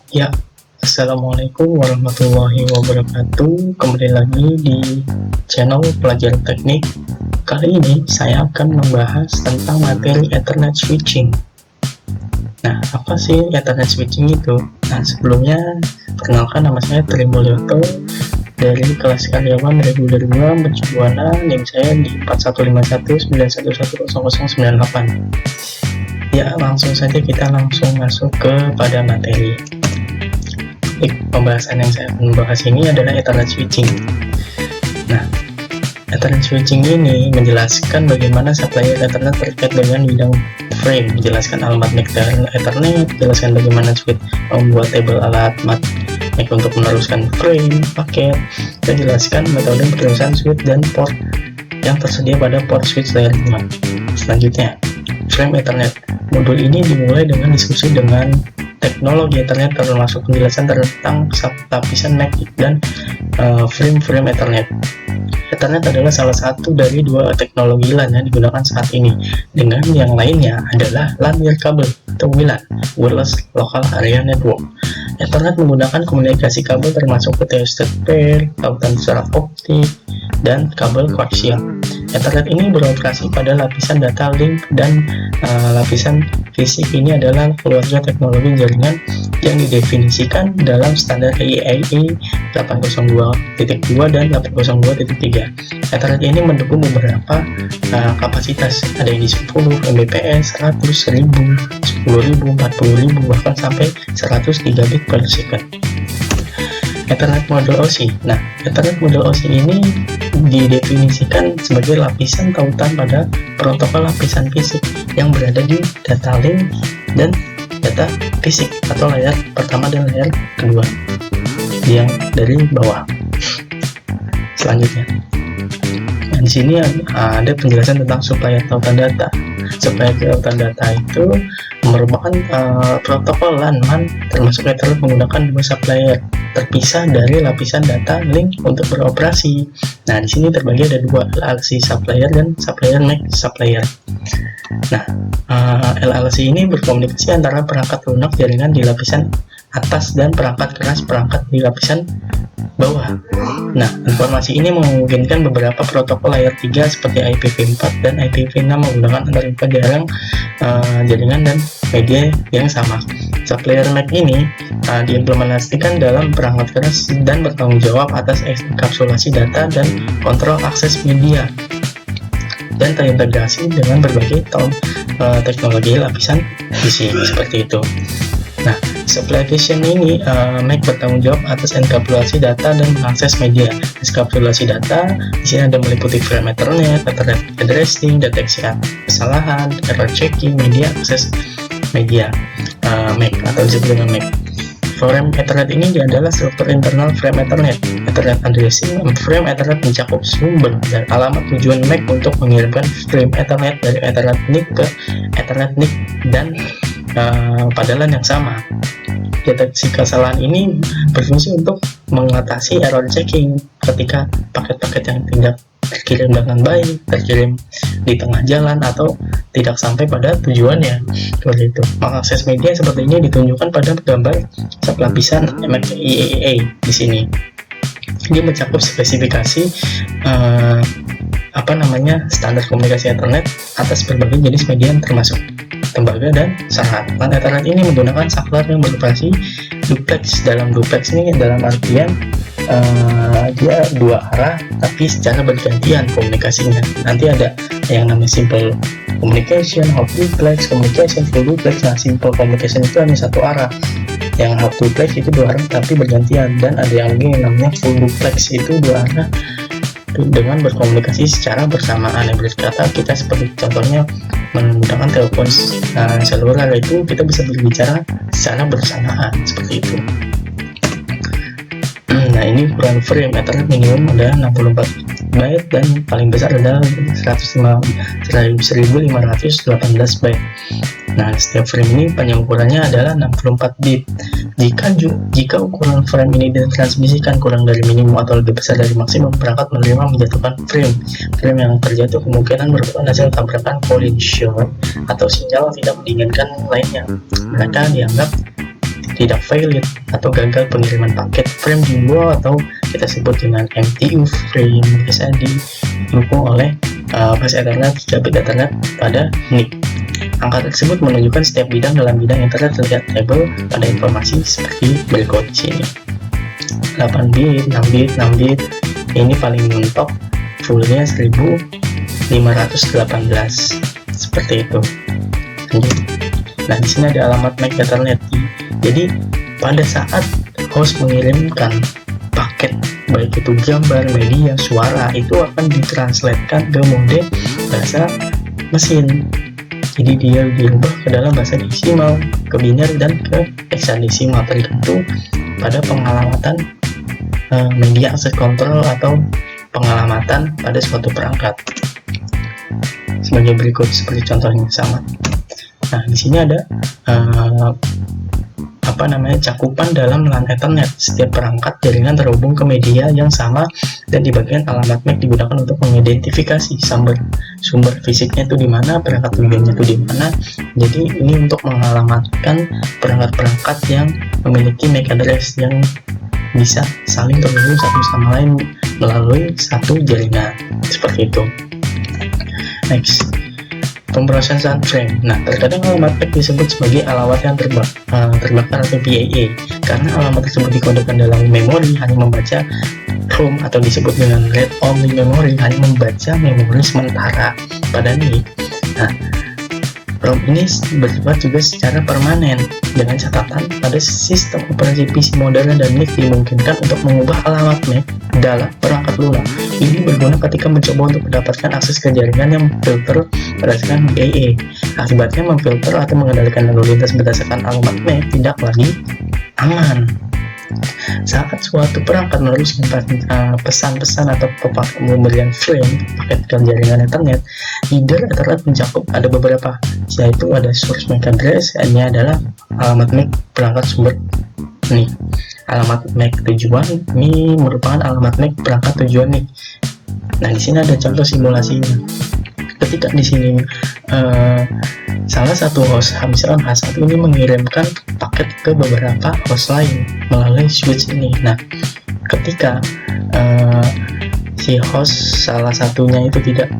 Ya, Assalamualaikum warahmatullahi wabarakatuh. Kembali lagi di channel Pelajar Teknik. Kali ini saya akan membahas tentang materi Ethernet Switching. Nah, apa sih Ethernet Switching itu? Nah, sebelumnya perkenalkan, nama saya Tri Mulyoto dari kelas karyawan reguler 2 Mercubuana, NIM saya di 4151910098. Ya, langsung saja kita masuk kepada materi. Pembahasan yang saya akan bahas ini adalah Ethernet Switching. Nah, Ethernet Switching ini menjelaskan bagaimana supplier Ethernet terkait dengan bidang frame, menjelaskan alamat MAC Ethernet, menjelaskan bagaimana switch membuat tabel alat MAC untuk meneruskan frame, paket, dan jelaskan metode penulisan switch dan port yang tersedia pada port switch layer 5. Selanjutnya, frame Ethernet. Modul ini dimulai dengan diskusi dengan teknologi Ethernet, termasuk penjelasan tentang lapisan MAC dan frame Ethernet. Ethernet adalah salah satu dari dua teknologi LAN yang digunakan saat ini, dengan yang lainnya adalah LAN Wireless atau WLAN, Wireless Local Area Network. Ethernet menggunakan komunikasi kabel termasuk Twisted Pair, tautan secara optik, dan kabel koaksial. Ethernet ini beroperasi pada lapisan data link dan lapisan fisik ini adalah keluarga teknologi jaringan yang didefinisikan dalam standar IEEE 802.2 dan 802.3. Ethernet ini mendukung beberapa kapasitas, ada yang di 10 Mbps, 100, 1000, 10.000, 40.000, bahkan sampai 100 gigabit per second. Ethernet model OSI. Nah, Ethernet model OSI ini didefinisikan sebagai lapisan tautan pada protokol lapisan fisik yang berada di data link dan data fisik atau layar pertama dan layar kedua yang dari bawah. Selanjutnya, di sini ada penjelasan tentang supplier tautan data. Supplier tautan data itu merupakan protokol LAN termasuk Ethernet menggunakan dua supplier terpisah dari lapisan data link untuk beroperasi. Nah, di sini terbagi ada dua, LLC supplier dan supplier MAC supplier. Nah, LLC ini berkomunikasi antara perangkat lunak jaringan di lapisan atas dan perangkat keras perangkat di lapisan bawah. Nah, informasi ini memungkinkan beberapa protokol layer 3 seperti IPv4 dan IPv6 menggunakan antarmuka jaringan dan media yang sama. Supplier MAC ini diimplementasikan dalam perangkat keras dan bertanggung jawab atas enkapsulasi data dan kontrol akses media, dan terintegrasi dengan berbagai teknologi lapisan PC seperti itu. Nah, supply vision ini MAC bertanggung jawab atas enkapsulasi data dan mengakses media. Enkapsulasi data di sini ada meliputi frame Ethernet, Ethernet addressing, deteksi kesalahan, error checking, media akses media MAC atau disebut dengan MAC. Frame Ethernet ini adalah struktur internal frame Ethernet. Ethernet addressing frame Ethernet mencakup sumber dan alamat tujuan MAC untuk mengirimkan frame Ethernet dari Ethernet NIC ke Ethernet NIC dan pada LAN yang sama. Deteksi kesalahan ini berfungsi untuk mengatasi error checking ketika paket-paket yang tidak terkirim dengan baik, terkirim di tengah jalan atau tidak sampai pada tujuannya. Seperti itu. Mengakses media seperti ini ditunjukkan pada gambar sublapisan MAC IEEE di sini. Dia mencakup spesifikasi standar komunikasi Ethernet atas berbagai jenis media termasuk tembaga dan sangat. LAN Ethernet ini menggunakan saklar yang beroperasi duplex. Dalam duplex ini dalam artian dia dua arah tapi secara bergantian komunikasinya. Nanti ada yang namanya simple communication, half duplex, communication, full duplex. Nah, simple communication itu hanya satu arah. Yang half duplex itu dua arah tapi bergantian, dan ada yang lagi yang namanya full duplex, itu dua arah dengan berkomunikasi secara bersamaan. Yang berkata kita seperti contohnya menggunakan telepon seluler, itu kita bisa berbicara secara bersamaan seperti itu. Nah, ini ukuran frame Ethernet minimum adalah 64 byte dan paling besar adalah 1518 byte. Nah, setiap frame ini panjang ukurannya adalah 64 bit. Jika ukuran frame ini ditransmisikan kurang dari minimum atau lebih besar dari maksimum, perangkat menerima menjatuhkan frame. Frame yang terjatuh kemungkinan merupakan hasil tabrakan collision atau sinyal tidak diinginkan lainnya. Mereka dianggap tidak valid atau gagal pengiriman paket frame jumbo atau kita sebut dengan MTU frame bisa didukung oleh bus Ethernet, gigabit Ethernet pada NIC. Angka tersebut menunjukkan setiap bidang dalam bidang internet terlihat tabel pada informasi seperti berikut di sini. 8 bit, 6 bit, 6 bit. Ini paling mentok, fullnya 1518 seperti itu. Nah, di sini ada alamat MAC Ethernet. Jadi pada saat host mengirimkan paket baik itu gambar, media, suara, itu akan ditranslatekan ke mode bahasa mesin. Jadi dia diubah ke dalam bahasa desimal, ke biner, dan ke hexadesimal tergantung pada pengalamatan media access control atau pengalamatan pada suatu perangkat. Sebagai berikut seperti contohnya sama. Nah, di sini ada cakupan dalam LAN Ethernet. Setiap perangkat jaringan terhubung ke media yang sama dan di bagian alamat MAC digunakan untuk mengidentifikasi sumber fisiknya itu di mana, perangkat tujuannya itu di mana. Jadi ini untuk mengalamatkan perangkat-perangkat yang memiliki MAC address yang bisa saling terhubung satu sama lain melalui satu jaringan seperti itu. Next, pemrosesan frame. Nah, terkadang alamat MAC disebut sebagai alamat yang terbakar atau PAA karena alamat tersebut dikodekan dalam memori hanya membaca ROM atau disebut dengan read only memory, hanya membaca memori sementara pada NIC. Nah, ROM ini bersifat juga secara permanen dengan catatan pada sistem operasi PC modern dan NIC dimungkinkan untuk mengubah alamat MAC dalam perangkat lunak. Ini berguna ketika mencoba untuk mendapatkan akses ke jaringan yang filter berdasarkan PAA. Akibatnya memfilter atau mengendalikan lalu lintas berdasarkan alamat MAC tidak lagi aman. Saat suatu perangkat meneruskan pesan-pesan atau pemberian frame paket ke jaringan Ethernet, header Ethernet mencakup ada beberapa, yaitu ada source MAC address, ini adalah alamat MAC perangkat sumber NIC. Alamat MAC tujuan ini merupakan alamat MAC perangkat tujuan NIC. Nah, di sini ada contoh simulasinya. Ketika di sini salah satu host, misalkan H1 ini mengirimkan paket ke beberapa host lain melalui switch ini. Nah, ketika si host salah satunya itu tidak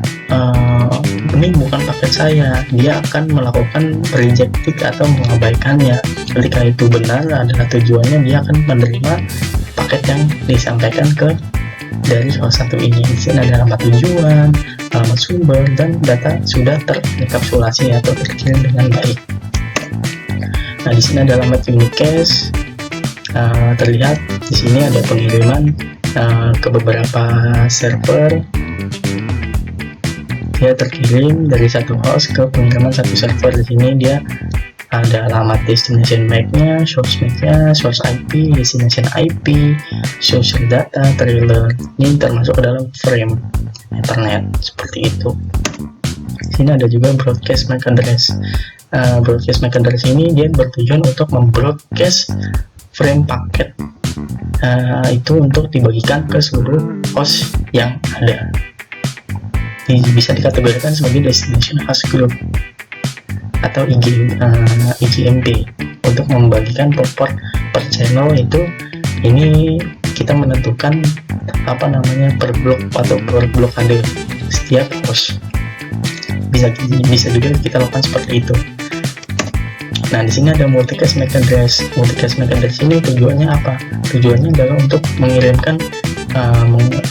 ini bukan paket saya, dia akan melakukan rejecting atau mengabaikannya. Ketika itu benar adalah tujuannya, dia akan menerima paket yang disampaikan ke dari host satu ini. Di sini ada alamat tujuan, alamat sumber, dan data sudah terenkapsulasi atau terkirim dengan baik. Nah, di sini ada alamat unicast. Terlihat di sini ada pengiriman ke beberapa server. Dia terkirim dari satu host ke pengiriman satu server. Di sini dia ada alamat destination MAC-nya, source MAC-nya, source IP, destination IP, source data, trailer. Ini termasuk ke dalam frame Ethernet seperti itu. Sini ada juga broadcast MAC address. Broadcast MAC address ini dia bertujuan untuk membroadcast frame paket itu untuk dibagikan ke seluruh host yang ada. Ini bisa dikategorikan sebagai destination host group atau IGMP. Untuk membagikan port per channel itu, ini kita menentukan per blok atau per blokade setiap host. Bisa juga kita lakukan seperti itu. Nah, di sini ada multicast MAC address. Multicast MAC address ini tujuannya apa? Tujuannya adalah untuk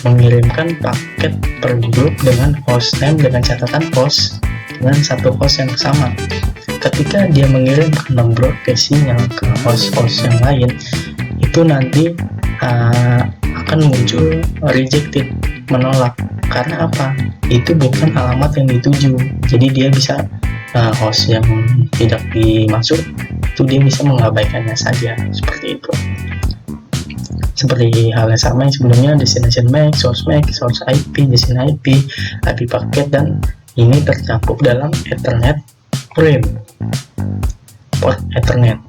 mengirimkan paket per grup dengan host name dengan catatan host dengan satu host yang sama. Ketika dia mengirimkan broadcast sinyal ke host-host yang lain, itu nanti akan muncul rejected, menolak. Karena apa? Itu bukan alamat yang dituju. Jadi dia bisa host yang tidak dimaksud itu dia bisa mengabaikannya saja, seperti itu. Seperti hal yang sama yang sebelumnya, destination MAC, source IP, destination IP, IP paket, dan ini tercakup dalam Ethernet frame, port Ethernet.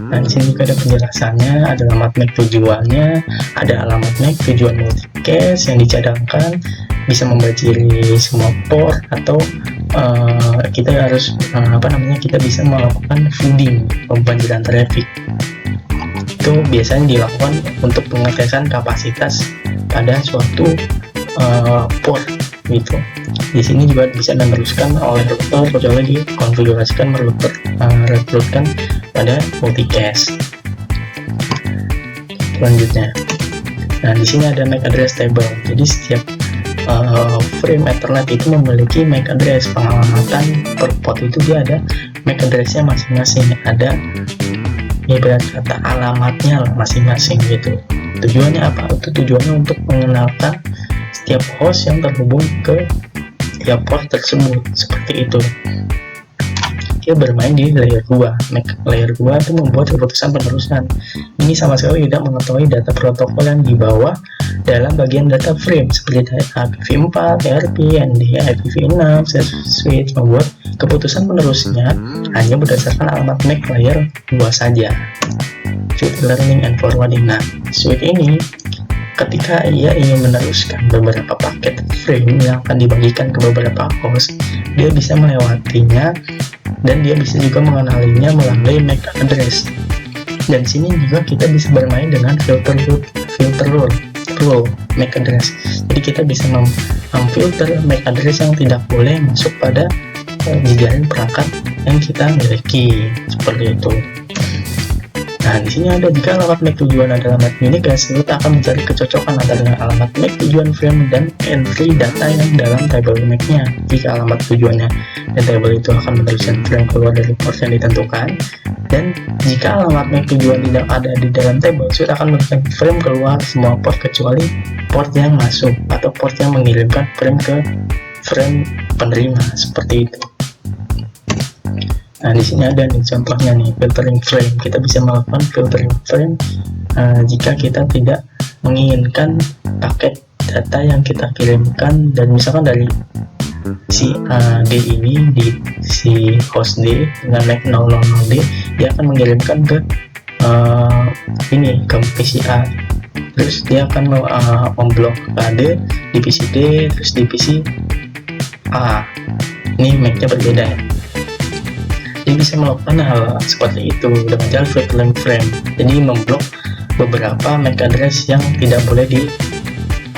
Nah, di sini juga ada penjelasannya, ada alamat MAC tujuannya, ada alamat MAC tujuan multicast yang dicadangkan, bisa membajiri semua port atau kita harus kita bisa melakukan feeding, pembanjiran traffic. Itu biasanya dilakukan untuk pengetesan kapasitas pada suatu port gitu. Di sini juga bisa meneruskan oleh router kecuali dikonfigurasikan merekrutkan pada multicast. Selanjutnya, nah di sini ada MAC address table. Jadi setiap frame Ethernet itu memiliki MAC address. Pengamatan per port itu dia ada MAC addressnya masing-masing, ada ibarat kata alamatnya masing-masing gitu. Tujuannya apa? Itu tujuannya untuk mengenalkan setiap host yang terhubung ke tiap port tersebut, seperti itu. Dia bermain di layer 2. MAC layer 2 itu membuat keputusan penerusan. Ini sama sekali tidak mengetahui data protokol yang dibawa dalam bagian data frame seperti IPv4, ERP, NDA, IPv6, switch. Membuat keputusan penerusnya hanya berdasarkan alamat MAC layer 2 saja. Switch learning and forwarding. Nah, switch ini ketika ia ingin meneruskan beberapa paket frame yang akan dibagikan ke beberapa host, dia bisa melewatinya dan dia bisa juga mengenalinya melalui MAC address. Dan sini juga kita bisa bermain dengan filter rule MAC address. Jadi kita bisa memfilter MAC address yang tidak boleh masuk pada jejaring perangkat yang kita miliki, seperti itu. Nah, di sini ada jika alamat MAC tujuan adalah alamat unicast, kita akan mencari kecocokan antara alamat MAC tujuan frame dan entry data yang dalam table MAC-nya. Jika alamat tujuannya dan table itu akan meneruskan frame keluar dari port yang ditentukan, dan jika alamat MAC tujuan tidak ada di dalam table, sudah akan meneruskan frame keluar semua port kecuali port yang masuk atau port yang mengirimkan frame ke frame penerima, seperti itu. Nah, di sini ada nih contohnya nih, filtering frame. Kita bisa melakukan filtering frame jika kita tidak menginginkan paket data yang kita kirimkan, dan misalkan dari si D ini di si host D dengan MAC 000D, dia akan mengirimkan ke ke PC A, terus dia akan memblok kode di PC D, terus di PC A. Ini MAC-nya berbeda ya. Dia bisa melakukan hal seperti itu dengan cara filtering frame. Jadi memblok beberapa MAC address yang tidak boleh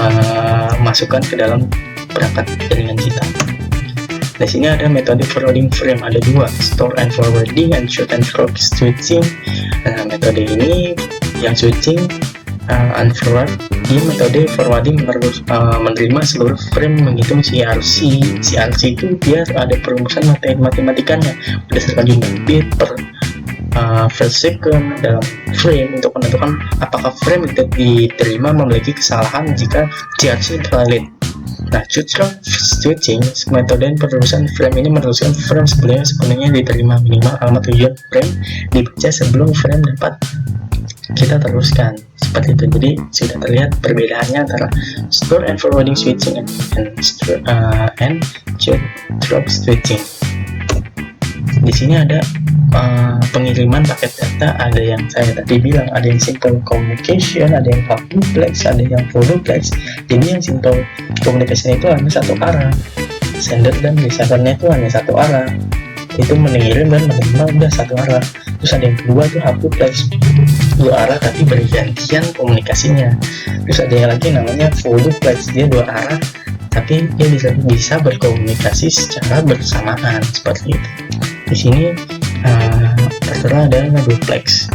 dimasukkan ke dalam perangkat jaringan kita. Di sini ada metode forwarding frame, ada dua, store and forwarding and shoot and stroke switching. Nah, metode ini yang switching and forward, di metode forwarding menerima seluruh frame menghitung CRC. CRC itu dia ada perumusan matematikanya berdasarkan jumlah bit per second dalam frame untuk menentukan apakah frame itu diterima memiliki kesalahan jika CRC valid. Nah, shoot-stroke switching, metode penerusan frame ini meneruskan frame sepenuhnya diterima, minimal alamat tujuan frame dibaca sebelum frame dapat kita teruskan, seperti itu. Jadi sudah terlihat perbedaannya antara store and forwarding switching and shoot-stroke switching. Di sini ada pengiriman paket data, ada yang saya tadi bilang, ada yang simple communication, ada yang half duplex, ada yang full duplex. Jadi yang simple communication itu hanya satu arah, sender dan receiver-nya itu hanya satu arah, itu mengirim dan menerima udah satu arah. Terus ada yang kedua itu half duplex, dua arah tapi bergantian komunikasinya. Terus ada yang lagi namanya full duplex, dia dua arah tapi dia bisa berkomunikasi secara bersamaan, seperti itu. Di sini tertera ada duplex,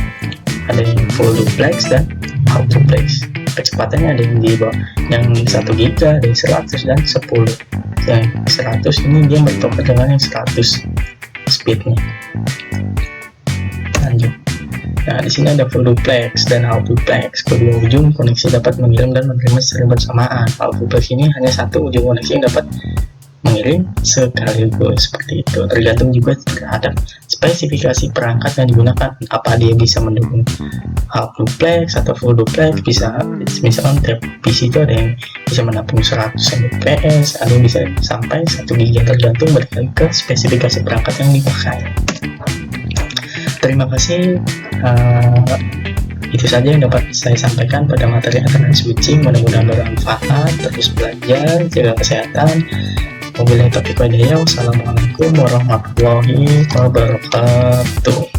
ada yang full duplex dan half duplex. Kecepatannya ada yang di bawah, yang 1 giga, ada yang 100 dan 10. Yang 100 ini dia bertukar dengan yang 100 speednya. Lanjut. Nah, di sini ada full duplex dan half duplex. Kedua ujung koneksi dapat mengirim dan menerima secara bersamaan. Half duplex ini hanya satu ujung koneksi yang dapat mengirim sekaligus, seperti itu. Tergantung juga terhadap spesifikasi perangkat yang digunakan, apa dia bisa mendukung half duplex atau full duplex. Bisa, misalkan tiap PC itu ada yang bisa menampung 100 Mbps, ada yang bisa sampai 1 GB, tergantung balik ke spesifikasi perangkat yang dipakai. Terima kasih. Itu saja yang dapat saya sampaikan pada materi Ethernet switching. Mudah-mudahan bermanfaat. Terus belajar, jaga kesehatan. Wabillahi taufiq wal hidayah. Wassalamualaikum warahmatullahi wabarakatuh.